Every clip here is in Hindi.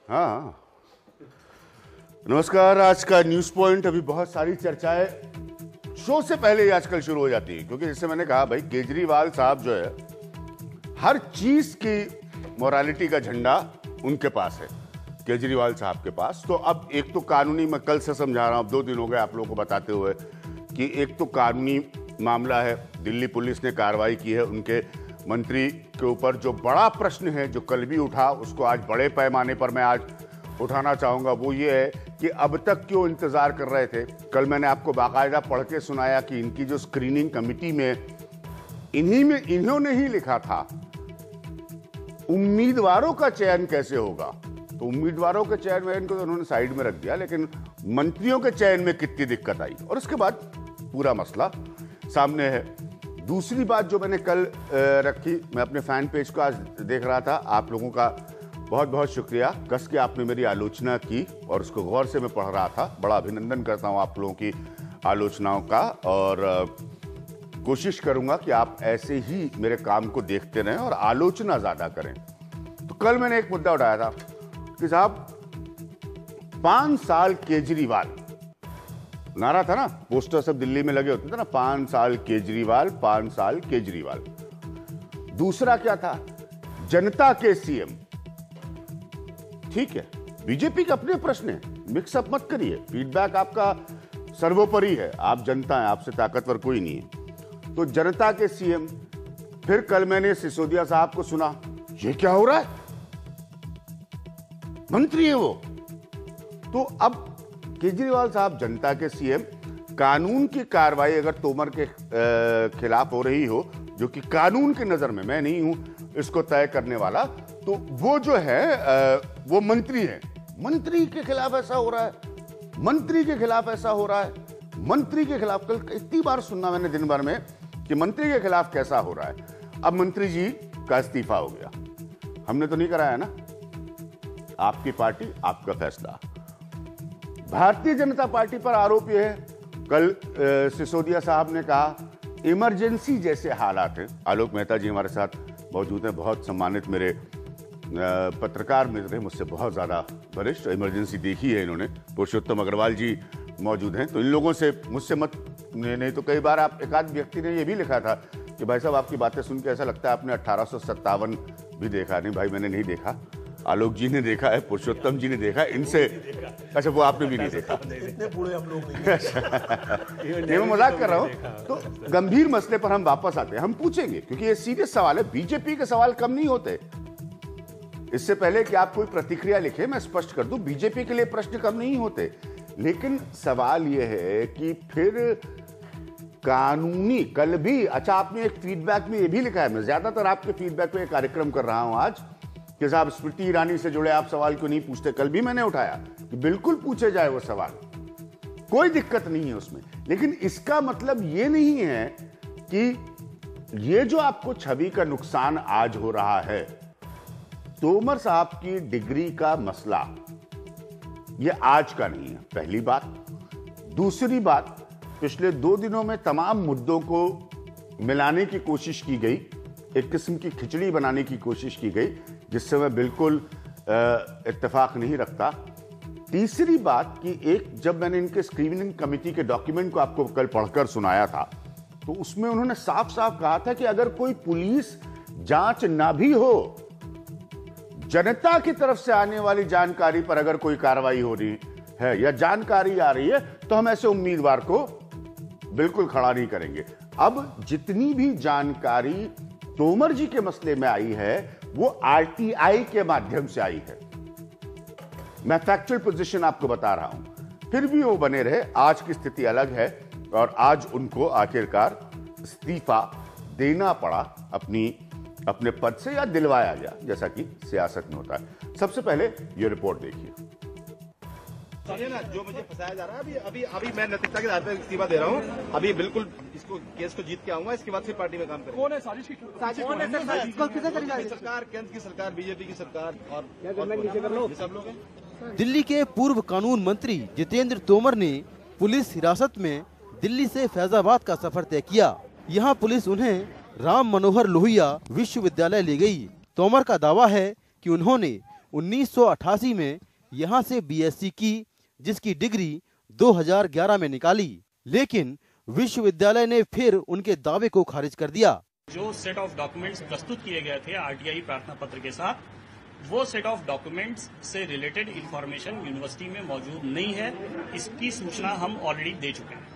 हाँ, नमस्कार। आज का न्यूज पॉइंट। अभी बहुत सारी चर्चाएं शो से पहले ही आजकल शुरू हो जाती है, क्योंकि जैसे मैंने कहा भाई, केजरीवाल साहब जो है हर चीज की मोरालिटी का झंडा उनके पास है, केजरीवाल साहब के पास। तो अब एक तो कानूनी, मैं कल से समझा रहा हूं, अब 2 दिन हो गए आप लोगों को बताते हुए कि एक तो कानूनी मामला है, दिल्ली पुलिस ने कार्रवाई की है उनके मंत्री के ऊपर। जो बड़ा प्रश्न है जो कल भी उठा, उसको आज बड़े पैमाने पर मैं आज उठाना चाहूंगा, वो ये है कि अब तक क्यों इंतजार कर रहे थे। कल मैंने आपको बाकायदा पढ़ के सुनाया कि इनकी जो स्क्रीनिंग कमेटी में इन्होंने ही लिखा था उम्मीदवारों का चयन कैसे होगा। तो उम्मीदवारों के चयन में इनको तो उन्होंने साइड में रख दिया, लेकिन मंत्रियों के चयन में कितनी दिक्कत आई, और उसके बाद पूरा मसला सामने है। दूसरी बात जो मैंने कल रखी, मैं अपने फैन पेज को आज देख रहा था, आप लोगों का बहुत बहुत शुक्रिया, कस के आपने मेरी आलोचना की और उसको गौर से मैं पढ़ रहा था। बड़ा अभिनंदन करता हूं आप लोगों की आलोचनाओं का, और कोशिश करूंगा कि आप ऐसे ही मेरे काम को देखते रहें और आलोचना ज्यादा करें। तो कल मैंने एक मुद्दा उठाया था कि साहब 5 साल केजरीवाल, नारा था ना, पोस्टर सब दिल्ली में लगे होते थे ना, 5 साल केजरीवाल, 5 साल केजरीवाल। दूसरा क्या था, जनता के सीएम। ठीक है, बीजेपी के अपने प्रश्न है, मिक्सअप मत करिए, फीडबैक आपका सर्वोपरि है, आप जनता हैं, आपसे ताकतवर कोई नहीं है। तो जनता के सीएम। फिर कल मैंने सिसोदिया साहब को सुना, ये क्या हो रहा है, मंत्री है वो। तो अब केजरीवाल साहब जनता के सीएम, कानून की कार्रवाई अगर तोमर के खिलाफ हो रही हो, जो कि कानून की नजर में, मैं नहीं हूं इसको तय करने वाला, तो वो जो है वो मंत्री है, मंत्री के खिलाफ ऐसा हो रहा है, मंत्री के खिलाफ ऐसा हो रहा है, मंत्री के खिलाफ। कल इतनी बार सुनना मैंने दिन भर में कि मंत्री के खिलाफ कैसा हो रहा है। अब मंत्री जी का इस्तीफा हो गया, हमने तो नहीं कराया ना, आपकी पार्टी, आपका फैसला। भारतीय जनता पार्टी पर आरोप यह है, कल सिसोदिया साहब ने कहा इमरजेंसी जैसे हालात हैं। आलोक मेहता जी हमारे साथ मौजूद हैं, बहुत सम्मानित मेरे पत्रकार मित्र हैं, मुझसे बहुत ज़्यादा वरिष्ठ, इमरजेंसी देखी है इन्होंने। पुरुषोत्तम अग्रवाल जी मौजूद हैं, तो इन लोगों से मुझसे मत, नहीं तो कई बार आप, एक आध व्यक्ति ने ये भी लिखा था कि भाई साहब आपकी बातें सुन के ऐसा लगता है आपने 1857 भी देखा। नहीं भाई, मैंने नहीं देखा, आलोक जी ने देखा है, पुरुषोत्तम जी ने देखा है, इनसे। अच्छा, वो आपने भी नहीं देखा, इतने बूढ़े हम लोग नहीं। नहीं, मैं मजाक कर रहा हूं। तो गंभीर मसले पर हम वापस आते हैं, हम पूछेंगे, क्योंकि ये सीरियस सवाल है। बीजेपी के सवाल कम नहीं होते। इससे पहले कि आप कोई प्रतिक्रिया लिखे, मैं स्पष्ट कर दूं, बीजेपी के लिए प्रश्न कम नहीं होते, लेकिन सवाल यह है कि फिर कानूनी, कल भी, अच्छा आपने एक फीडबैक में यह भी लिखा है, मैं ज्यादातर आपके फीडबैक पे एक कार्यक्रम कर रहा हूं आज कि साहब स्मृति ईरानी से जुड़े आप सवाल क्यों नहीं पूछते। कल भी मैंने उठाया कि बिल्कुल पूछे जाए वो सवाल, कोई दिक्कत नहीं है उसमें, लेकिन इसका मतलब ये नहीं है कि ये जो आपको छवि का नुकसान आज हो रहा है, तोमर साहब की डिग्री का मसला, ये आज का नहीं है, पहली बात। दूसरी बात, पिछले 2 दिनों में तमाम मुद्दों को मिलाने की कोशिश की गई, एक किस्म की खिचड़ी बनाने की कोशिश की गई, जिससे मैं बिल्कुल इत्तेफाक नहीं रखता। तीसरी बात कि एक, जब मैंने इनके स्क्रीनिंग कमेटी के डॉक्यूमेंट को आपको कल पढ़कर सुनाया था, तो उसमें उन्होंने साफ साफ कहा था कि अगर कोई पुलिस जांच ना भी हो, जनता की तरफ से आने वाली जानकारी पर अगर कोई कार्रवाई हो रही है या जानकारी आ रही है, तो हम ऐसे उम्मीदवार को बिल्कुल खड़ा नहीं करेंगे। अब जितनी भी जानकारी तोमर जी के मसले में आई है, वो आरटीआई के माध्यम से आई है। मैं फैक्चुअल पोजीशन आपको बता रहा हूं, फिर भी वो बने रहे। आज की स्थिति अलग है, और आज उनको आखिरकार इस्तीफा देना पड़ा अपने पद से, या दिलवाया गया, जैसा कि सियासत में होता है। सबसे पहले ये रिपोर्ट देखिए। ना, जो मुझे फंसाया जा रहा है, अभी मैं नैतिकता के आधार पर इस्तीफा दे रहा हूँ। अभी बिल्कुल इसको केस को जीत के आऊंगा, इसके बाद फिर पार्टी में काम करेंगे। कौन है साजिश की? सरकार, केंद्र की सरकार, बीजेपी की सरकार, और सब लोग हैं। दिल्ली के पूर्व कानून मंत्री जितेंद्र तोमर ने पुलिस हिरासत में दिल्ली से फैजाबाद का सफर तय किया। यहाँ पुलिस उन्हें राम मनोहर लोहिया विश्वविद्यालय ले गई। तोमर का दावा है कि उन्होंने 1988 में यहाँ से बीएससी की, जिसकी डिग्री 2011 में निकाली, लेकिन विश्वविद्यालय ने फिर उनके दावे को खारिज कर दिया। जो सेट ऑफ डॉक्यूमेंट्स प्रस्तुत किए गए थे आरटीआई प्रार्थना पत्र के साथ, वो सेट ऑफ डॉक्यूमेंट्स से रिलेटेड इंफॉर्मेशन यूनिवर्सिटी में मौजूद नहीं है। इसकी सूचना हम ऑलरेडी दे चुके हैं।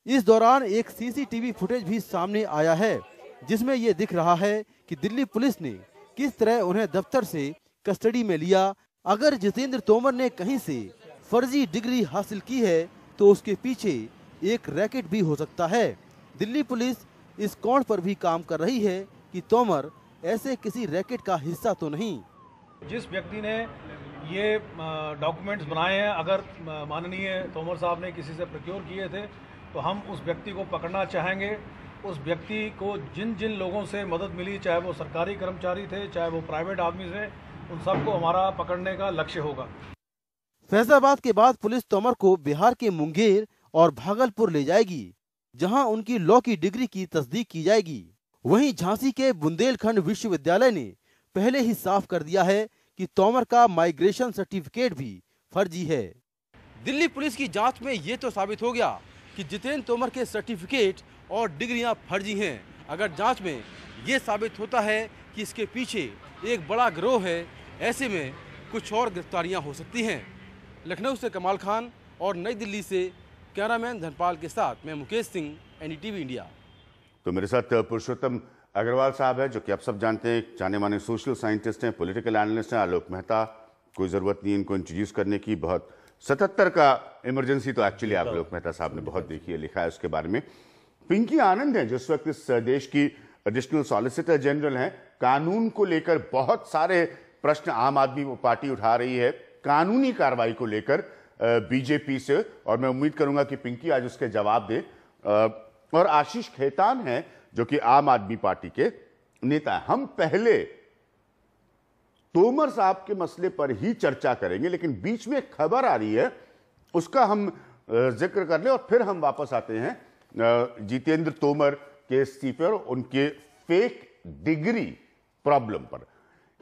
इस दौरान एक सीसीटीवी फुटेज भी सामने आया है, जिसमें ये दिख रहा है कि दिल्ली पुलिस ने किस तरह उन्हें दफ्तर से कस्टडी में लिया। अगर जितेंद्र तोमर ने कहीं से फर्जी डिग्री हासिल की है तो उसके पीछे एक रैकेट भी हो सकता है। दिल्ली पुलिस इस कोण पर भी काम कर रही है कि तोमर ऐसे किसी रैकेट का हिस्सा तो नहीं। जिस व्यक्ति ने ये डॉक्यूमेंट्स बनाए हैं, अगर माननीय तोमर साहब ने किसी से प्रोक्योर किए थे तो हम उस व्यक्ति को पकड़ना चाहेंगे। उस व्यक्ति को जिन जिन लोगों से मदद मिली, चाहे वो सरकारी कर्मचारी थे, चाहे वो प्राइवेट आदमी थे, उन सबको हमारा पकड़ने का लक्ष्य होगा। फैजाबाद के बाद पुलिस तोमर को बिहार के मुंगेर और भागलपुर ले जाएगी, जहां उनकी लॉ की डिग्री की तस्दीक की जाएगी। वहीं झांसी के बुंदेलखंड विश्वविद्यालय ने पहले ही साफ कर दिया है कि तोमर का माइग्रेशन सर्टिफिकेट भी फर्जी है। दिल्ली पुलिस की जांच में ये तो साबित हो गया कि जितेंद्र तोमर के सर्टिफिकेट और डिग्रियां फर्जी हैं। अगर जांच में ये साबित होता है कि इसके पीछे एक बड़ा गिरोह है, ऐसे में कुछ और गिरफ्तारियां हो सकती हैं। लखनऊ से कमाल खान और नई दिल्ली से कैमरामैन धनपाल के साथ मैं मुकेश सिंह, एनडीटीवी इंडिया। तो मेरे साथ पुरुषोत्तम अग्रवाल साहब है, जो कि आप सब जानते हैं जाने माने सोशल साइंटिस्ट हैं, पॉलिटिकल एनालिस्ट हैं। आलोक मेहता, कोई ज़रूरत नहीं इनको इंट्रोड्यूस करने की। बहुत 77 का इमरजेंसी तो एक्चुअली आलोक मेहता साहब ने बहुत देखी है, लिखा है उसके बारे में। पिंकी आनंद है, जिस वक्त इस देश की एडिशनल सॉलिसिटर जनरल हैं। कानून को लेकर बहुत सारे प्रश्न आम आदमी पार्टी उठा रही है, कानूनी कार्रवाई को लेकर बीजेपी से, और मैं उम्मीद करूंगा कि पिंकी आज उसके जवाब दे। और आशीष खेतान हैं, जो कि आम आदमी पार्टी के नेता हैं। हम पहले तोमर साहब के मसले पर ही चर्चा करेंगे, लेकिन बीच में एक खबर आ रही है, उसका हम जिक्र कर ले और फिर हम वापस आते हैं जितेंद्र तोमर के इस्तीफे और उनके फेक डिग्री प्रॉब्लम पर।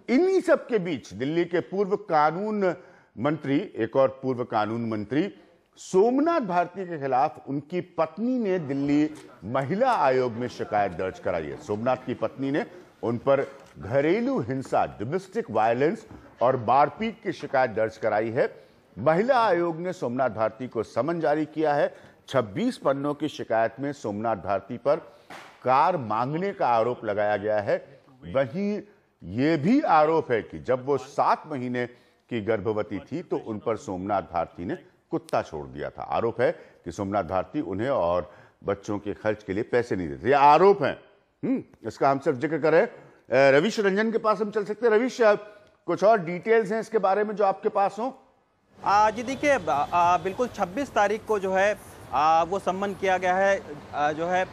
इन्हीं सब के बीच दिल्ली के पूर्व कानून मंत्री, एक और पूर्व कानून मंत्री सोमनाथ भारती के खिलाफ उनकी पत्नी ने दिल्ली महिला आयोग में शिकायत दर्ज कराई है। सोमनाथ की पत्नी ने उन पर घरेलू हिंसा, डोमेस्टिक वायलेंस और मारपीट की शिकायत दर्ज कराई है। महिला आयोग ने सोमनाथ भारती को समन जारी किया है। 26 पन्नों की शिकायत में सोमनाथ भारती पर कार मांगने का आरोप लगाया गया है। वहीं यह भी आरोप है कि जब वो 7 महीने की गर्भवती थी तो उन पर सोमनाथ भारती ने कुत्ता छोड़ दिया था। आरोप है कि सोमनाथ भारती उन्हें और बच्चों के खर्च के लिए पैसे नहीं देते। ये आरोप है। इसका हम सिर्फ जिक्र करें। रविश रंजन के पास हम चल सकते हैं। रविश, कुछ और डिटेल्स हैं इसके बारे में जो आपके पास हो? जी देखिए, बिल्कुल 26 तारीख को जो है वो सम्मन किया गया है, जो है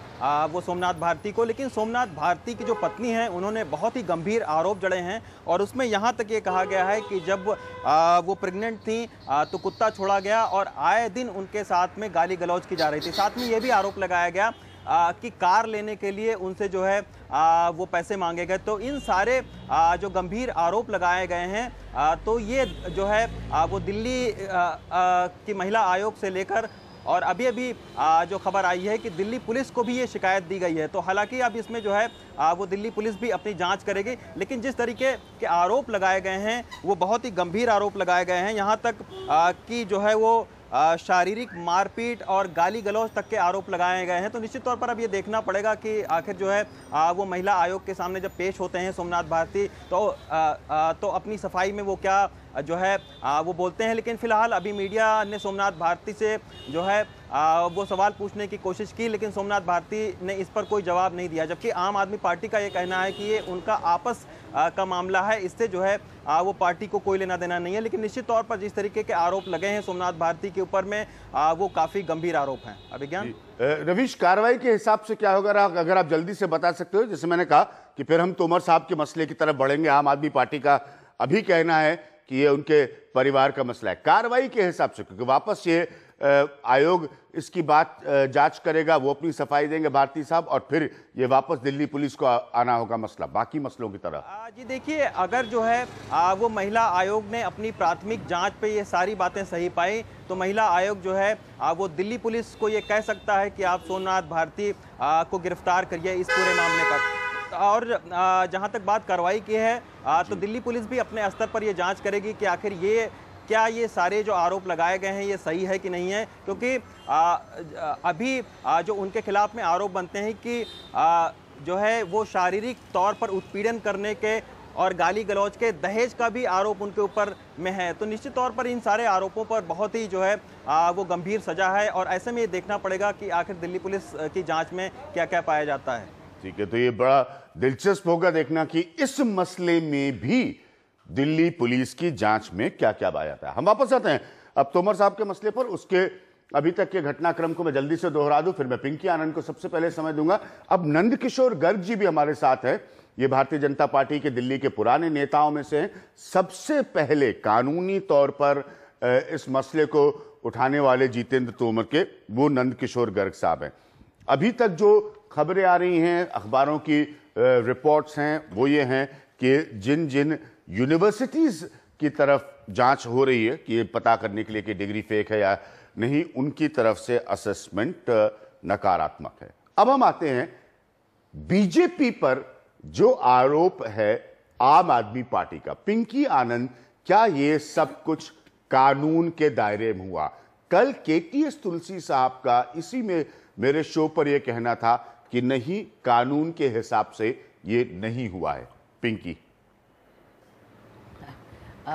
वो सोमनाथ भारती को। लेकिन सोमनाथ भारती की जो पत्नी है, उन्होंने बहुत ही गंभीर आरोप जड़े हैं और उसमें यहाँ तक ये कहा गया है कि जब वो प्रेग्नेंट थी तो कुत्ता छोड़ा गया और आए दिन उनके साथ में गाली गलौज की जा रही थी। साथ में ये भी आरोप लगाया गया कि कार लेने के लिए उनसे जो है वो पैसे मांगे गए। तो इन सारे जो गंभीर आरोप लगाए गए हैं, तो ये जो है वो दिल्ली की महिला आयोग से लेकर और अभी अभी जो खबर आई है कि दिल्ली पुलिस को भी ये शिकायत दी गई है। तो हालांकि अब इसमें जो है वो दिल्ली पुलिस भी अपनी जांच करेगी, लेकिन जिस तरीके के आरोप लगाए गए हैं वो बहुत ही गंभीर आरोप लगाए गए हैं। यहाँ तक कि जो है वो शारीरिक मारपीट और गाली गलौज तक के आरोप लगाए गए हैं। तो निश्चित तौर पर अब ये देखना पड़ेगा कि आखिर जो है वो महिला आयोग के सामने जब पेश होते हैं सोमनाथ भारती तो अपनी सफाई में वो क्या जो है वो बोलते हैं। लेकिन फिलहाल अभी मीडिया ने सोमनाथ भारती से जो है वो सवाल पूछने की कोशिश की, लेकिन सोमनाथ भारती ने इस पर कोई जवाब नहीं दिया। जबकि आम आदमी पार्टी का ये कहना है कि ये उनका आपस का मामला है, इससे जो है वो पार्टी को कोई लेना देना नहीं है। लेकिन निश्चित तौर पर जिस तरीके के आरोप लगे हैं सोमनाथ भारती के ऊपर में वो काफी गंभीर आरोप हैं। अभिज्ञान रविश, कार्रवाई के हिसाब से क्या होगा, अगर आप जल्दी से बता सकते हो? जैसे मैंने कहा कि फिर हम तोमर साहब के मसले की तरफ बढ़ेंगे। आम आदमी पार्टी का अभी कहना है कि ये उनके परिवार का मसला है। कार्रवाई के हिसाब से, क्योंकि वापस ये आयोग इसकी बात जांच करेगा, वो अपनी सफाई देंगे भारती साहब, और फिर ये वापस दिल्ली पुलिस को आना होगा मसला बाकी मसलों की तरह। जी देखिए, अगर जो है वो महिला आयोग ने अपनी प्राथमिक जांच पे ये सारी बातें सही पाई तो महिला आयोग जो है वो दिल्ली पुलिस को ये कह सकता है कि आप सोमनाथ भारती को गिरफ्तार करिए इस पूरे मामले पर। और जहां तक बात कार्रवाई की है तो दिल्ली पुलिस भी अपने स्तर पर ये जांच करेगी कि आखिर क्या ये सारे जो आरोप लगाए गए हैं ये सही है कि नहीं है, क्योंकि अभी जो उनके खिलाफ में आरोप बनते हैं कि जो है वो शारीरिक तौर पर उत्पीड़न करने के और गाली गलौज के, दहेज का भी आरोप उनके ऊपर में है। तो निश्चित तौर पर इन सारे आरोपों पर बहुत ही जो है वो गंभीर सजा है, और ऐसे में ये देखना पड़ेगा कि आखिर दिल्ली पुलिस की जांच में क्या क्या पाया जाता है। ठीक है, तो ये बड़ा दिलचस्प होगा देखना कि इस मसले में भी दिल्ली पुलिस की जांच में क्या क्या पाया जाता है। हम वापस आते हैं अब तोमर साहब के मसले पर। उसके अभी तक के घटनाक्रम को मैं जल्दी से दोहरा दूं, फिर मैं पिंकी आनंद को सबसे पहले समय दूंगा। अब नंदकिशोर गर्ग जी भी हमारे साथ हैं। ये भारतीय जनता पार्टी के दिल्ली के पुराने नेताओं में से हैं। सबसे पहले कानूनी तौर पर इस मसले को उठाने वाले जितेंद्र तोमर के वो नंदकिशोर गर्ग साहब हैं। अभी तक जो खबरें आ रही हैं, अखबारों की रिपोर्ट्स हैं, वो ये हैं कि जिन जिन यूनिवर्सिटीज की तरफ जांच हो रही है कि ये पता करने के लिए कि डिग्री फेक है या नहीं, उनकी तरफ से असेसमेंट नकारात्मक है। अब हम आते हैं बीजेपी पर जो आरोप है आम आदमी पार्टी का। पिंकी आनंद, क्या ये सब कुछ कानून के दायरे में हुआ? कल केटीएस तुलसी साहब का इसी में मेरे शो पर यह कहना था कि नहीं, कानून के हिसाब से ये नहीं हुआ है। पिंकी,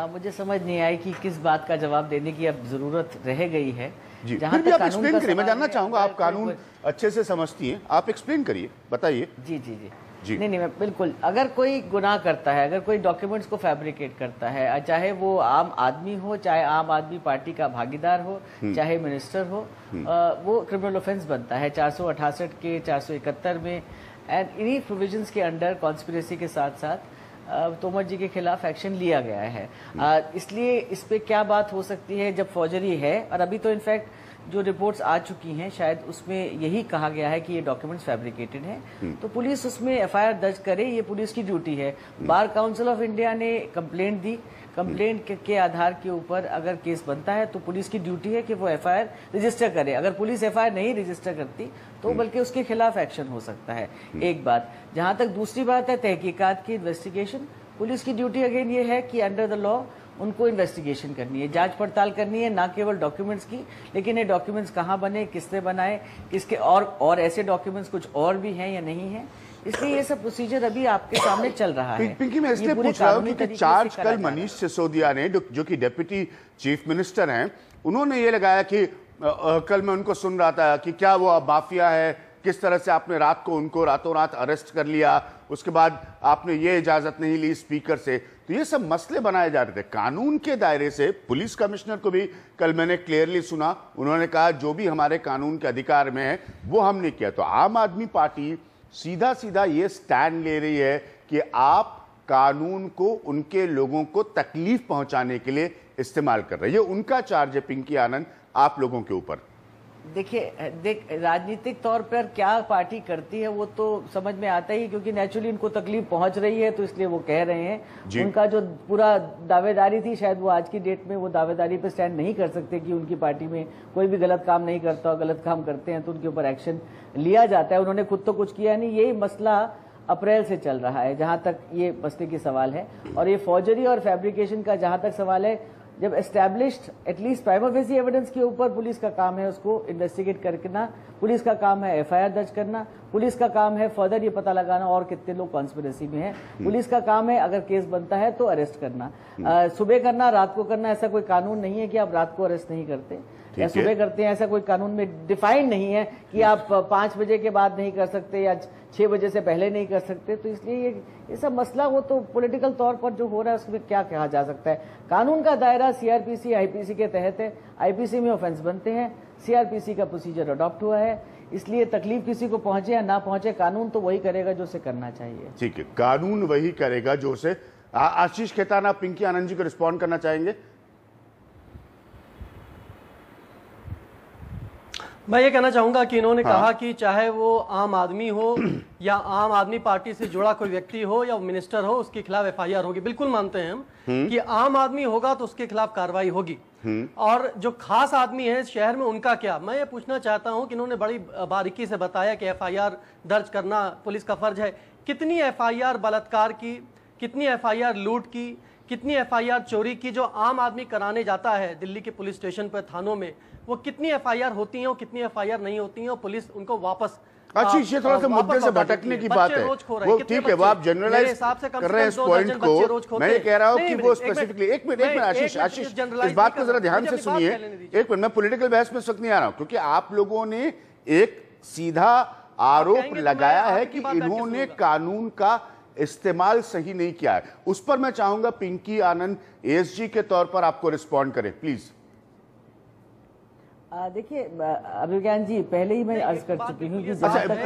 मुझे समझ नहीं आई कि किस बात का जवाब देने की अब जरूरत रह गई है। जी, फिर भी आप एक्सप्लेन करिए। मैं जानना चाहूंगा, आप कानून अच्छे से समझती हैं, आप एक्सप्लेन करिए, बताइए। जी जी जी जी। नहीं मैं बिल्कुल, अगर कोई गुनाह करता है, अगर कोई डॉक्यूमेंट्स को फैब्रिकेट करता है, चाहे वो आम आदमी हो, चाहे आम आदमी पार्टी का भागीदार हो, चाहे मिनिस्टर हो, वो क्रिमिनल ऑफेंस बनता है 468 के 471 में। एंड इन्हीं प्रोविजंस के अंडर कॉन्स्पिरेसी के साथ साथ तोमर जी के खिलाफ एक्शन लिया गया है। इसलिए इस पे क्या बात हो सकती है जब फौजरी है, और अभी तो इनफैक्ट जो रिपोर्ट्स आ चुकी हैं शायद उसमें यही कहा गया है कि ये डॉक्यूमेंट्स फैब्रिकेटेड हैं, तो पुलिस उसमें एफआईआर दर्ज करे, ये पुलिस की ड्यूटी है। बार काउंसिल ऑफ इंडिया ने कंप्लेंट दी, कंप्लेंट के आधार के ऊपर अगर केस बनता है तो पुलिस की ड्यूटी है कि वो एफआईआर रजिस्टर करे। अगर पुलिस एफआईआर नहीं रजिस्टर करती तो बल्कि उसके खिलाफ एक्शन हो सकता है। एक बात। जहां तक दूसरी बात है तहकीकात की, इन्वेस्टिगेशन, पुलिस की ड्यूटी अगेन ये है कि अंडर द लॉ उनको इन्वेस्टिगेशन करनी है, जांच पड़ताल करनी है, ना केवल डॉक्यूमेंट्स की, लेकिन ये डॉक्यूमेंट्स कहाँ बने, किसने बनाए, किसके और ऐसे डॉक्यूमेंट्स कुछ और भी हैं या नहीं है। इसलिए ये सब प्रोसीजर अभी आपके सामने चल रहा है। पिंकी, मैं इसलिए पूछ रहा हूं कि चार्ज कल मनीष सिसोदिया ने, जो कि डेप्यूटी चीफ मिनिस्टर हैं, उन्होंने ये लगाया कि कल मैं उनको सुन रहा था कि क्या वो माफिया है, किस तरह से आपने रात को उनको रातों रात अरेस्ट कर लिया, उसके बाद आपने ये इजाजत नहीं ली स्पीकर से। तो ये सब मसले बनाए जा रहे थे कानून के दायरे से। पुलिस कमिश्नर को भी कल मैंने क्लियरली सुना, उन्होंने कहा जो भी हमारे कानून के अधिकार में है वो हमने किया। तो आम आदमी पार्टी सीधा सीधा ये स्टैंड ले रही है कि आप कानून को उनके लोगों को तकलीफ पहुंचाने के लिए इस्तेमाल कर रहे हैं। ये उनका चार्ज है पिंकी आनंद आप लोगों के ऊपर। देखिए राजनीतिक तौर पर क्या पार्टी करती है वो तो समझ में आता ही, क्योंकि नेचुरली उनको तकलीफ पहुंच रही है तो इसलिए वो कह रहे हैं। उनका जो पूरा दावेदारी थी, शायद वो आज की डेट में वो दावेदारी पे स्टैंड नहीं कर सकते कि उनकी पार्टी में कोई भी गलत काम नहीं करता, और गलत काम करते हैं तो उनके ऊपर एक्शन लिया जाता है। उन्होंने खुद तो कुछ किया नहीं। यही मसला अप्रैल से चल रहा है जहां तक ये मसले की सवाल है। और ये फॉर्जरी और फैब्रिकेशन का जहां तक सवाल है, जब established at least prima facie evidence के ऊपर पुलिस का काम है उसको इन्वेस्टिगेट करना, पुलिस का काम है एफआईआर दर्ज करना, पुलिस का काम है फर्दर ये पता लगाना और कितने लोग कॉन्स्पिरेसी में हैं, पुलिस का काम है अगर केस बनता है तो अरेस्ट करना। सुबह करना, रात को करना, ऐसा कोई कानून नहीं है कि आप रात को अरेस्ट नहीं करते या सुबह करते हैं, ऐसा कोई कानून में डिफाइन नहीं है कि आप 5 बजे के बाद नहीं कर सकते या 6 बजे से पहले नहीं कर सकते। तो इसलिए ये सब मसला वो तो पॉलिटिकल तौर पर जो हो रहा है उसमें क्या कहा जा सकता है। कानून का दायरा सीआरपीसी आईपीसी के तहत है, आईपीसी में ऑफेंस बनते हैं, सीआरपीसी का प्रोसीजर अडॉप्ट हुआ है, इसलिए तकलीफ किसी को पहुंचे या ना पहुंचे कानून तो वही करेगा जो उसे करना चाहिए। ठीक है, कानून वही करेगा जो उसे आशीष खेतान, आप पिंकी आनंद जी को रिस्पॉन्ड करना चाहेंगे? मैं ये कहना चाहूंगा कि इन्होंने कहा कि चाहे वो आम आदमी हो या आम आदमी पार्टी से जुड़ा कोई व्यक्ति हो या मिनिस्टर हो, उसके खिलाफ एफआईआर होगी। बिल्कुल मानते हैं हम कि आम आदमी होगा तो उसके खिलाफ कार्रवाई होगी। और जो खास आदमी है शहर में, उनका क्या? मैं ये पूछना चाहता हूं कि इन्होंने बड़ी बारीकी से बताया कि एफआईआर दर्ज करना पुलिस का फर्ज है। कितनी एफआईआर बलात्कार की, कितनी एफआईआर लूट की, कितनी एफआईआर चोरी की जो आम आदमी कराने जाता है दिल्ली के पुलिस स्टेशन पर, थानों में, वो कितनी एफआईआर होती हैं और कितनी एफआईआर नहीं होती हैं और पुलिस उनको वापस आशीष, ये थोड़ा सा मुद्दे से भटकने की बात है। वो ठीक है, वो आप जनरलाइज कर रहे हैं इस पॉइंट को। मैं ये कह रहा हूं कि वो स्पेसिफिकली एक मिनट आशीष, इस बात को जरा ध्यान से सुनिए। एक मिनट, मैं पॉलिटिकल बहस में इस वक्त नहीं आ रहा हूं, क्योंकि आप लोगों ने एक सीधा आरोप लगाया है कि इन्होंने कानून का इस्तेमाल सही नहीं किया है। उस पर मैं चाहूंगा पिंकी आनंद एएसजी के तौर पर आपको रिस्पॉन्ड करें, प्लीज। देखिए अभिज्ञान जी, पहले ही मैं अर्ज कर चुकी हूँ कि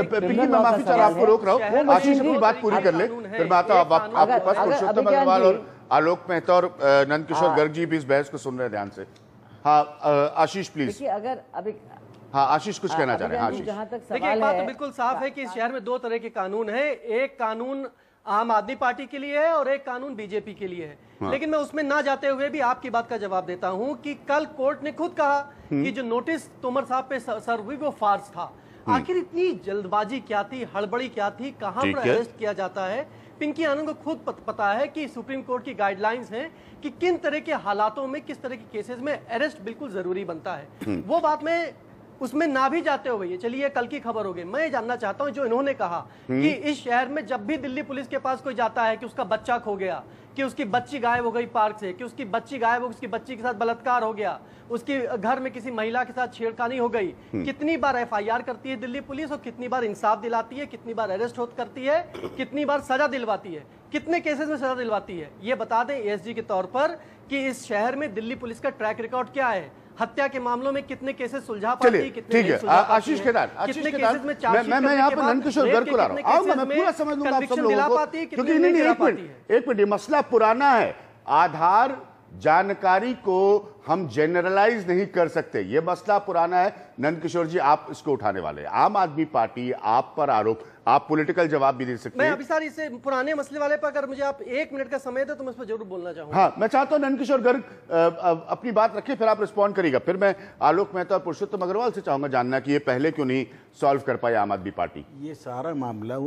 पिंकी, मैं माफी चाह रहा हूँ, आपको रोक रहा हूँ। आशीष अपनी बात पूरी कर ले, फिर मैं आता हूँ आपके पास। पुरुषोत्तम अग्रवाल और आलोक मेहता और नंदकिशोर गर्ग जी भी इस बहस को सुन रहे हैं ध्यान से। हाँ आशीष प्लीज। अगर अभी हाँ आशीष कुछ कहना चाह रहे हैं। जहां तक देखिए, एक बात तो बिल्कुल साफ है कि इस शहर में दो तरह के कानून है। एक कानून आम आदमी पार्टी के लिए है और एक कानून बीजेपी के लिए है। लेकिन मैं उसमें ना जाते हुए भी आपकी बात का जवाब देता हूं कि कल कोर्ट ने खुद कहा कि जो नोटिस तोमर साहब पे सर्व हुई वो फार्स था। आखिर इतनी जल्दबाजी क्या थी, हड़बड़ी क्या थी, कहां पर अरेस्ट किया जाता है? पिंकी आनंद को खुद पता है कि सुप्रीम कोर्ट की गाइडलाइंस हैं कि किन तरह के हालातों में, किस तरह के केसेस में अरेस्ट बिल्कुल जरूरी बनता है। वो बात में उसमें ना भी जाते हुए, ये चलिए कल की खबर हो गई। मैं जानना चाहता हूं जो इन्होंने कहा कि इस शहर में जब भी दिल्ली पुलिस के पास कोई जाता है कि उसका बच्चा खो गया, कि उसकी बच्ची गायब हो गई पार्क से, कि उसकी बच्ची गायब हो, उसकी बच्ची के साथ बलात्कार हो गया, उसकी घर में किसी महिला के साथ छेड़खानी हो गई, कितनी बार एफआईआर करती है दिल्ली पुलिस और कितनी बार इंसाफ दिलाती है, कितनी बार अरेस्ट करती है, कितनी बार सजा दिलवाती है, कितने केसेस में सजा दिलवाती है? ये बता दें एएसजी के तौर पर कि इस शहर में दिल्ली पुलिस का ट्रैक रिकॉर्ड क्या है। हत्या के मामलों में कितने केसेस सुलझा पाती है, कितने नहीं सुलझा पाती है। आशीष खेतान, मैं यहाँ पर नंदकिशोर गर्ग को ला रहा हूँ। आऊंगा, मैं पूरा समझ लूंगा आप सब लोगों को, क्योंकि एक मिनट, ये मसला पुराना है। आधार जानकारी को हम जनरलाइज नहीं कर सकते, ये मसला पुराना है। नंदकिशोर जी, आप इसको उठाने वाले हैं। आम आदमी पार्टी आप पर आरोप, आप पॉलिटिकल जवाब भी दे सकते हैं। मैं अभी सारी इसे पुराने मसले वाले पर अगर मुझे आप 1 मिनट का समय दे तो मैं इस पर जरूर बोलना चाहूंगा। हाँ, मैं चाहता हूं नंदकिशोर गर्ग अपनी बात रखें, फिर आप रिस्पॉन्ड करिएगा। फिर मैं आलोक मेहता और पुरुषोत्तम अग्रवाल से चाहूंगा जानना कि ये पहले क्यों नहीं सॉल्व कर पाई आम आदमी पार्टी। ये सारा मामला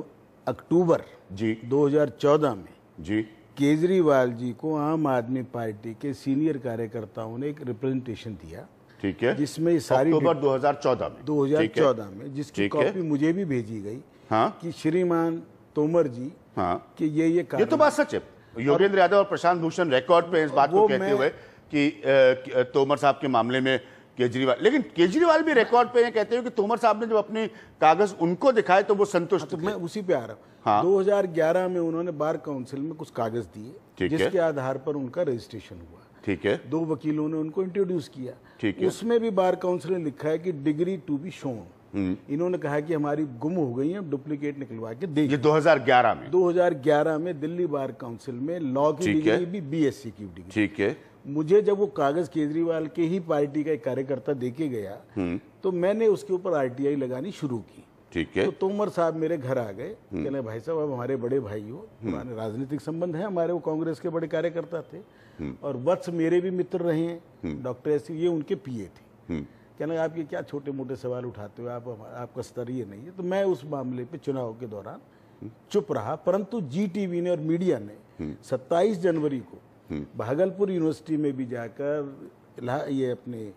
अक्टूबर जी 2014 में जी केजरीवाल जी को आम आदमी पार्टी के सीनियर कार्यकर्ताओं ने एक रिप्रेजेंटेशन दिया, ठीक है, जिसमें सारी अक्टूबर 2014 में जिसकी कॉपी मुझे भी भेजी गई। हाँ, कि श्रीमान तोमर जी, हाँ, कि ये तो बात सच है। योगेंद्र यादव और प्रशांत भूषण रिकॉर्ड पे इस बात को कहते हुए कि तोमर साहब के मामले में केजरीवाल, लेकिन केजरीवाल भी रिकॉर्ड पे कहते हैं कि तोमर साहब ने जब अपने कागज उनको दिखाए तो वो संतुष्ट थे। मैं उसी पे आ रहा हूँ। हाँ। 2011 में उन्होंने बार काउंसिल में कुछ कागज दिए, जिसके आधार पर उनका रजिस्ट्रेशन हुआ। ठीक है, 2 वकीलों ने उनको इंट्रोड्यूस किया। ठीक है, उसमें भी बार काउंसिल ने लिखा है कि डिग्री टू बी शोन। इन्होंने कहा कि हमारी गुम हो गई है, डुप्लीकेट निकलवा के दे। ये 2011 में दिल्ली बार काउंसिल में लॉ की डिग्री भी बीएससी की डिग्री। ठीक है, मुझे जब वो कागज केजरीवाल के ही पार्टी का एक कार्यकर्ता देके गया तो मैंने उसके ऊपर आरटीआई लगानी शुरू की। ठीक है, तो तोमर साहब मेरे घर आ गए, कहने भाई साहब आप हमारे बड़े भाई हो, हमारे राजनीतिक संबंध है हमारे, वो कांग्रेस के बड़े कार्यकर्ता थे और वत्स मेरे भी मित्र रहे हैं। डॉक्टर एसी ये उनके पीए थे। कहना आप ये क्या छोटे मोटे सवाल उठाते हो, आपका स्तर ये नहीं है। तो मैं उस मामले पे चुनाव के दौरान चुप रहा, परंतु जीटीवी ने और मीडिया ने 27 जनवरी को भागलपुर यूनिवर्सिटी में भी जाकर ये अपने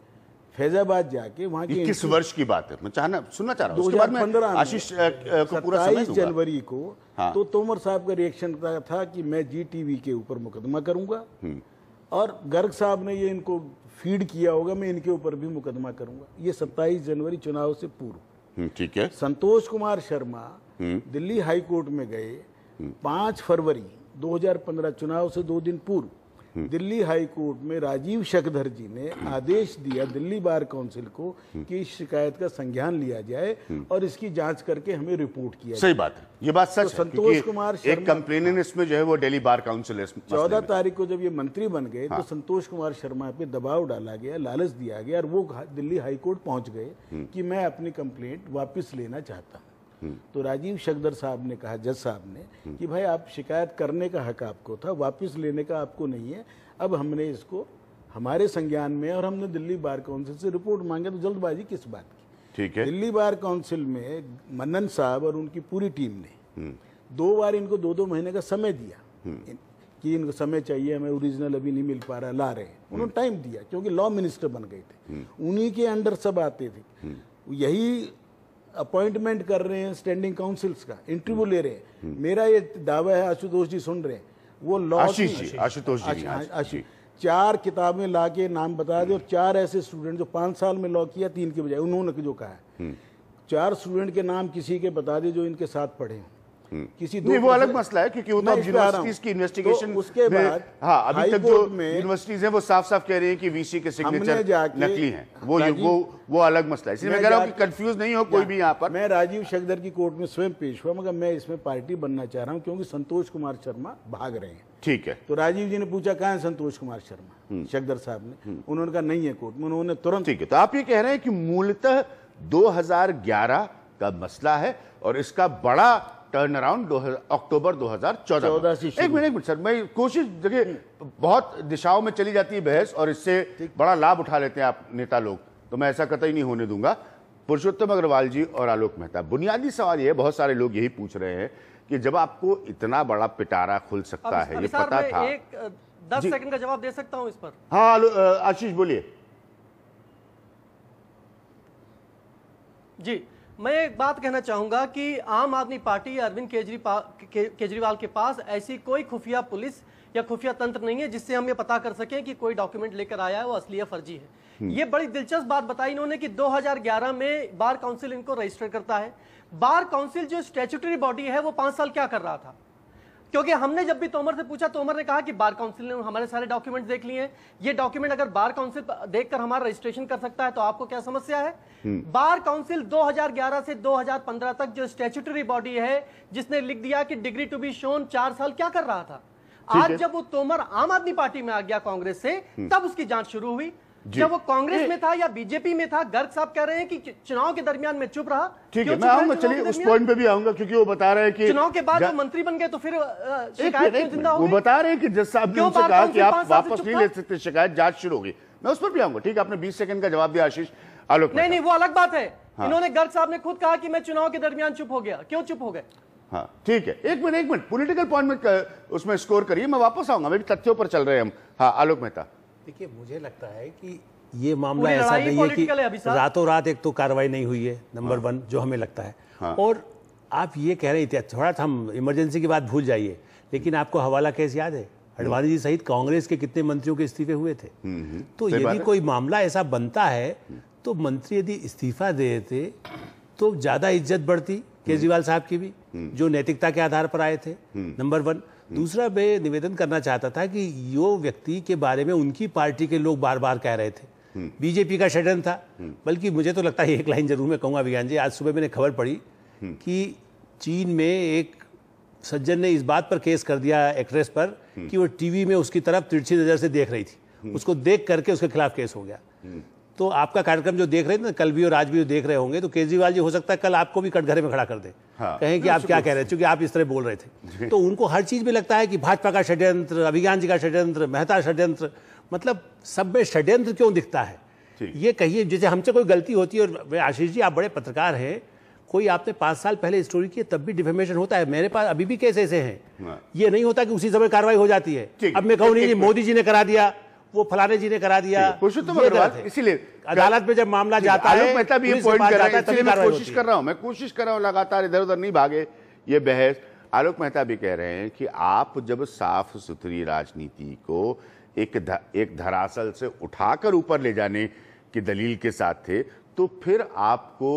फैजाबाद जाके वहाँ की 21 वर्ष की बात है, मैं सुनना चाह रहा हूँ। 2015 आशीष को पूरा समय 27 जनवरी को तो तोमर साहब का रिएक्शन था कि मैं जीटीवी के ऊपर मुकदमा करूंगा और गर्ग साहब ने ये इनको फीड किया होगा, मैं इनके ऊपर भी मुकदमा करूंगा। ये 27 जनवरी चुनाव से पूर्व। ठीक है, संतोष कुमार शर्मा दिल्ली हाई कोर्ट में गए 5 फरवरी 2015 चुनाव से 2 दिन पूर्व दिल्ली हाई कोर्ट में राजीव शकधर जी ने आदेश दिया दिल्ली बार काउंसिल को कि इस शिकायत का संज्ञान लिया जाए और इसकी जांच करके हमें रिपोर्ट किया जाए। सही बात है, ये बात सच है। संतोष कुमार एक कंप्लेनेंट इसमें जो है वो दिल्ली बार काउंसिल है। 14 तारीख को जब ये मंत्री बन गए तो संतोष कुमार शर्मा पे दबाव डाला गया, लालच दिया गया और वो दिल्ली हाई कोर्ट पहुंच गए कि मैं अपनी कंप्लेंट वापस लेना चाहता हूँ। तो राजीव शकधर साहब ने कहा, जज साहब ने, कि भाई आप शिकायत करने का हक आपको था, वापस लेने का आपको नहीं है। अब हमने इसको हमारे संज्ञान में और हमने दिल्ली बार काउंसिल से रिपोर्ट मांगे, तो जल्दबाजी किस बात की। ठीक है, दिल्ली बार काउंसिल में मन्नन साहब और उनकी पूरी टीम ने 2 बार इनको 2-2 महीने का समय दिया कि इनको समय चाहिए, हमें ओरिजिनल अभी नहीं मिल पा रहा, ला रहे हैं। उन्होंने टाइम दिया क्योंकि लॉ मिनिस्टर बन गए थे, उन्हीं के अंडर सब आते थे। यही अपॉइंटमेंट कर रहे हैं स्टैंडिंग काउंसिल्स का, इंटरव्यू ले रहे हैं। मेरा ये दावा है, आशुतोष जी सुन रहे हैं, वो लॉ आशुतोष जी 4 किताबें ला के नाम बता दे और 4 ऐसे स्टूडेंट जो 5 साल में लॉ किया, 3 के बजाय उन्होंने जो कहा है, 4 स्टूडेंट के नाम किसी के बता दे जो इनके साथ पढ़े। किसी नहीं, वो अलग मसला है क्योंकि वो तो यूनिवर्सिटीज की इन्वेस्टिगेशन उसके बाद हाँ अभी तक जो यूनिवर्सिटीज हैं वो साफ कह रही हैं कि वीसी के सिग्नेचर नकली हैं। वो अलग मसला है, इसलिए मैं कह रहा हूं कि कंफ्यूज नहीं हो कोई भी यहाँ पर। मैं राजीव शकधर की कोर्ट में स्वयं पेश हुआ, मगर मैं इसमें पार्टी बनना चाह रहा हूँ क्योंकि संतोष कुमार शर्मा भाग रहे हैं। ठीक है, तो राजीव जी ने पूछा कहाँ है संतोष कुमार शर्मा, शकधर साहब ने, उन्होंने कहा नहीं है कोर्ट में। उन्होंने तुरंत, ठीक है, तो आप ये कह रहे हैं कि मूलतः 2011 का मसला है और इसका बड़ा टर्न अराउंड अक्टूबर 2014 से। एक मिनट सर, मैं कोशिश, देखिए बहुत दिशाओं में चली जाती है बहस और इससे बड़ा लाभ उठा लेते हैं आप नेता लोग, तो मैं ऐसा कतई नहीं होने दूंगा। पुरुषोत्तम अग्रवाल जी और आलोक मेहता, बुनियादी सवाल ये, बहुत सारे लोग यही पूछ रहे हैं कि जब आपको इतना बड़ा पिटारा खुल सकता है, ये पता था। 10 सेकंड का जवाब दे सकता हूं इस पर? हाँ आशीष बोलिए। जी, मैं एक बात कहना चाहूंगा कि आम आदमी पार्टी या अरविंद केजरीवाल के पास ऐसी कोई खुफिया पुलिस या खुफिया तंत्र नहीं है जिससे हम ये पता कर सकें कि कोई डॉक्यूमेंट लेकर आया है वो असली या फर्जी है। ये बड़ी दिलचस्प बात बताई इन्होंने कि 2011 में बार काउंसिल इनको रजिस्टर करता है। बार काउंसिल जो स्टैट्यूटरी बॉडी है वो 5 साल क्या कर रहा था? क्योंकि हमने जब भी तोमर से पूछा, तोमर ने कहा कि बार काउंसिल ने हमारे सारे डॉक्यूमेंट देख लिए हैं। ये डॉक्यूमेंट अगर बार काउंसिल देखकर हमारा रजिस्ट्रेशन कर सकता है तो आपको क्या समस्या है? बार काउंसिल 2011 से 2015 तक जो स्टैट्यूटरी बॉडी है जिसने लिख दिया कि डिग्री टू बी शोन 4 साल क्या कर रहा था? आज जब वो तोमर आम आदमी पार्टी में आ गया कांग्रेस से, तब उसकी जांच शुरू हुई। जब वो कांग्रेस में था या बीजेपी में था, गर्ग साहब कह रहे हैं कि चुनाव के दरमियान में चुप रहा। ठीक है, मैं आऊंगा, चलिए उस पॉइंट पे भी आऊंगा क्योंकि वो बता रहे हैं कि चुनाव के बाद वो मंत्री बन गए तो फिर शिकायत क्यों जिंदा हो गई? वो बता रहे हैं कि जज साहब ने उनसे कहा कि आप वापस नहीं ले सकते, शिकायत जांच शुरू होगी। मैं उस पर भी आऊंगा। ठीक है, आपने 20 सेकंड का जवाब दिया आशीष। आलोक नहीं, वो अलग बात है। इन्होंने गर्ग साहब ने खुद कहा कि मैं चुनाव के दरमियान चुप हो गया। क्यों चुप हो गए? हाँ ठीक है, एक मिनट पॉलिटिकल पॉइंट में उसमें स्कोर करिए, मैं वापस आऊंगा। मैं भी तथ्यों पर चल रहे हैं हम। हाँ आलोक मेहता। देखिए, मुझे लगता है कि ये मामला ऐसा नहीं है कि रातों रात एक तो कार्रवाई नहीं हुई है, नंबर 1 जो हमें लगता है। और आप ये कह रहे थे, थोड़ा हम इमरजेंसी की बात भूल जाइए, लेकिन आपको हवाला केस याद है? अडवाणी जी सहित कांग्रेस के कितने मंत्रियों के इस्तीफे हुए थे। तो यदि कोई मामला ऐसा बनता है तो मंत्री यदि इस्तीफा दे देते तो ज्यादा इज्जत बढ़ती केजरीवाल साहब की भी, जो नैतिकता के आधार पर आए थे, नंबर 1। दूसरा, मैं निवेदन करना चाहता था कि यो व्यक्ति के बारे में उनकी पार्टी के लोग बार बार कह रहे थे बीजेपी का षड्यंत्र था। बल्कि मुझे तो लगता है, एक लाइन जरूर मैं कहूंगा विज्ञान जी, आज सुबह मैंने खबर पढ़ी कि चीन में एक सज्जन ने इस बात पर केस कर दिया एक्ट्रेस पर कि वो टीवी में उसकी तरफ तिरछी नजर से देख रही थी, उसको देख करके उसके खिलाफ केस हो गया। तो आपका कार्यक्रम जो देख रहे थे ना, कल भी और आज भी देख रहे होंगे, तो केजरीवाल जी हो सकता है कल आपको भी कटघरे में खड़ा कर दे, कहें कि आप क्या कह रहे हैं, क्योंकि आप इस तरह बोल रहे थे। तो उनको हर चीज में लगता है कि भाजपा का षड्यंत्र, अभिज्ञान जी का षड्यंत्र, मेहता षड्यंत्र, मतलब सब में षड्यंत्र क्यों दिखता है? ये कहिए, जैसे हमसे कोई गलती होती है, और आशीष जी आप बड़े पत्रकार हैं, कोई आपने 5 साल पहले स्टोरी की तब भी डिफेमेशन होता है। मेरे पास अभी भी केस ऐसे हैं, ये नहीं होता कि उसी समय कार्रवाई हो जाती है। अब मैं कहूँ नहीं मोदी जी ने करा दिया, वो फलाने जी ने करा दिया, इसीलिए अदालत में जब मामला जाता है, मेहता भी ये पॉइंट कर रहा है, तभी मैं कोशिश कर रहा हूं लगातार इधर उधर नहीं भागे ये बहस। आलोक मेहता भी कह रहे हैं कि आप जब साफ सुथरी राजनीति को एक धरातल से उठाकर ऊपर ले जाने की दलील के साथ थे, तो फिर आपको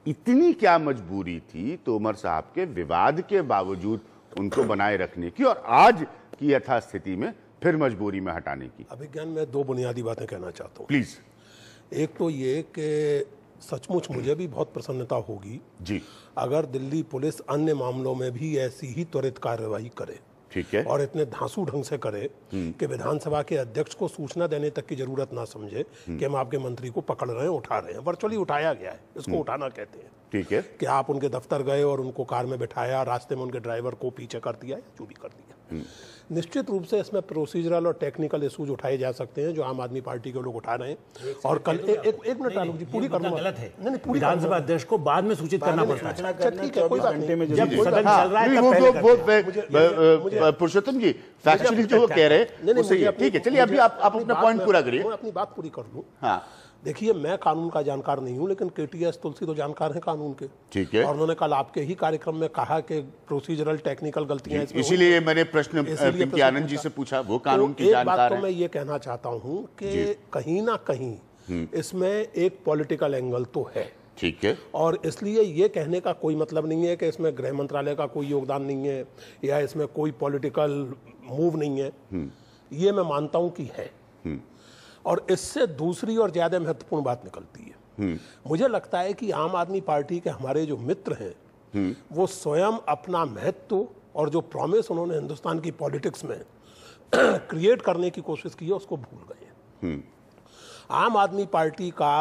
इतनी क्या मजबूरी थी तोमर साहब के विवाद के बावजूद उनको बनाए रखने की, और आज की यथास्थिति में फिर मजबूरी में हटाने की? अभिज्ञान में दो बुनियादी बातें कहना चाहता हूँ। प्लीज। एक तो ये कि सचमुच मुझे भी बहुत प्रसन्नता होगी जी अगर दिल्ली पुलिस अन्य मामलों में भी ऐसी ही त्वरित कार्रवाई करे, ठीक है, और इतने धांसू ढंग से करे कि विधानसभा के अध्यक्ष को सूचना देने तक की जरूरत ना समझे कि हम आपके मंत्री को पकड़ रहे हैं, उठा रहे हैं। वर्चुअली उठाया गया है, इसको उठाना कहते हैं। ठीक है, कि आप उनके दफ्तर गए और उनको कार में बिठाया, रास्ते में उनके ड्राइवर को पीछे कर दिया, जो भी कर दिया। निश्चित रूप से इसमें प्रोसीजरल और टेक्निकल इशूज उठाए जा सकते हैं जो आम आदमी पार्टी के लोग उठा रहे हैं। और कल एक मिनट आलोक जी, पूरी करना गलत है। नहीं, विधानसभा अध्यक्ष को बाद में सूचित करना पड़ता है। ठीक है, कोई बात नहीं। जब सदन चल रहा है पुरुषोत्तम जी फैक्चुअली जो वो कह रहे हैं वो सही है। ठीक है, चलिए अभी आप अपना पॉइंट पूरा करिए। मैं अपनी बात पूरी कर लूं। हाँ, देखिए, मैं कानून का जानकार नहीं हूं, लेकिन केटीएस तुलसी तो जानकार हैं कानून के। ठीक है, और उन्होंने कल आपके ही कार्यक्रम में कहा कि प्रोसीजरल टेक्निकल गलतियां इसमें, इसीलिए मैंने प्रश्न पिंकी आनंद जी से पूछा, वो कानून की जानकार है। एक बात तो मैं ये कहना चाहता हूं कि कहीं ना कहीं इसमें एक पॉलिटिकल एंगल तो है। ठीक है, और इसलिए ये कहने का कोई मतलब नहीं है कि इसमें गृह मंत्रालय का कोई योगदान नहीं है या इसमें कोई पॉलिटिकल मूव नहीं है। ये मैं मानता हूं कि है। और इससे दूसरी और ज्यादा महत्वपूर्ण बात निकलती है। मुझे लगता है कि आम आदमी पार्टी के हमारे जो मित्र हैं वो स्वयं अपना महत्व और जो प्रॉमिस उन्होंने हिंदुस्तान की पॉलिटिक्स में क्रिएट करने की कोशिश की है उसको भूल गए हैं। आम आदमी पार्टी का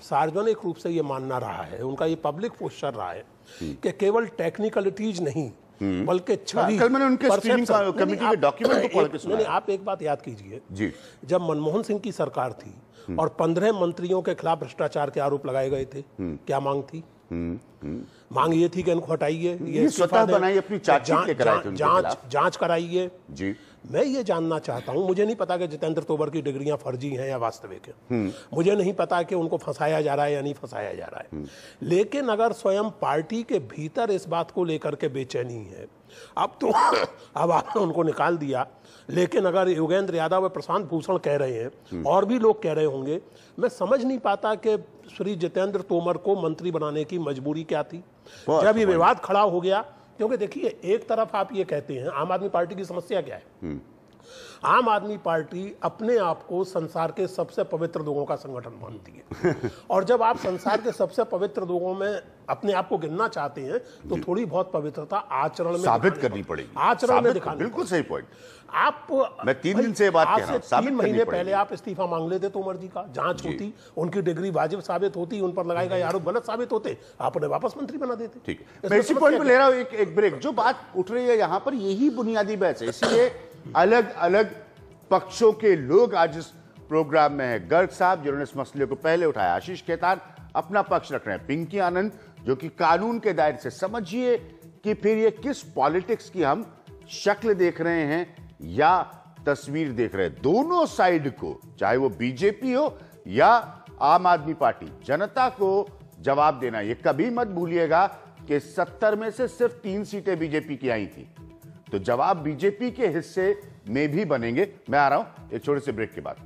सार्वजनिक रूप से ये मानना रहा है, उनका ये पब्लिक पोस्चर रहा है कि केवल टेक्निकलिटीज नहीं बल्कि छवि। कल मैंने उनके स्क्रीनिंग कमेटी के डॉक्यूमेंट को पढ़ के सुना। नहीं, आप एक बात याद कीजिए जी, जब मनमोहन सिंह की सरकार थी और 15 मंत्रियों के खिलाफ भ्रष्टाचार के आरोप लगाए गए थे, क्या मांग थी? मांग ये थी कि इनको हटाइए, ये स्वतः बनाई, अपनी चार्जशीट लेकर आए थे उनके खिलाफ, जांच कराइए। जी, मैं ये जानना चाहता हूं, मुझे नहीं पता कि जितेंद्र तोमर की डिग्रियां फर्जी हैं या वास्तविक हैं, मुझे नहीं पता कि उनको फंसाया जा रहा है या नहीं फंसाया जा रहा है, लेकिन अगर स्वयं पार्टी के भीतर इस बात को लेकर के बेचैनी है, अब तो अब आपने उनको निकाल दिया, लेकिन अगर योगेंद्र यादव और प्रशांत भूषण कह रहे हैं और भी लोग कह रहे होंगे, मैं समझ नहीं पाता कि श्री जितेंद्र तोमर को मंत्री बनाने की मजबूरी क्या थी जब ये विवाद खड़ा हो गया। क्योंकि देखिए, एक तरफ आप ये कहते हैं आम आदमी पार्टी की समस्या क्या है, आम आदमी पार्टी अपने आप को संसार के सबसे पवित्र लोगों का संगठन मानती है और जब आप संसार के सबसे पवित्र लोगों में अपने आप को गिनना चाहते हैं तो थोड़ी बहुत पवित्रता आचरण में साबित करनी पड़ेगी, आचरण में दिखानी। बिल्कुल सही पॉइंट। आप मैं 3 दिन से बात कह रहा हूं, 3 महीने पहले आप इस्तीफा मांग लेते तोमर जी का, जांच होती, उनकी डिग्री वाजिब साबित होती, उन पर लगाए गए आरोप गलत साबित होते, आप उन्हें वापस मंत्री बना देते। ठीक है, मैं इसी पॉइंट पे ले रहा हूं एक ब्रेक। जो बात उठ रही है यहां पर, यही बुनियादी बहस है, इसलिए अलग अलग पक्षों के लोग आज इस प्रोग्राम में है। गर्ग साहब जिन्होंने इस मसले को पहले उठाया, आशीष खेतान अपना पक्ष रख रहे हैं, पिंकी आनंद जो कि कानून के दायरे से, समझिए कि फिर ये किस पॉलिटिक्स की हम शक्ल देख रहे हैं या तस्वीर देख रहे हैं। दोनों साइड को, चाहे वो बीजेपी हो या आम आदमी पार्टी, जनता को जवाब देना। ये कभी मत भूलिएगा कि 70 में से सिर्फ 3 सीटें बीजेपी की आई थी, तो जवाब बीजेपी के हिस्से में भी बनेंगे। मैं आ रहा हूं एक छोटे से ब्रेक के बाद।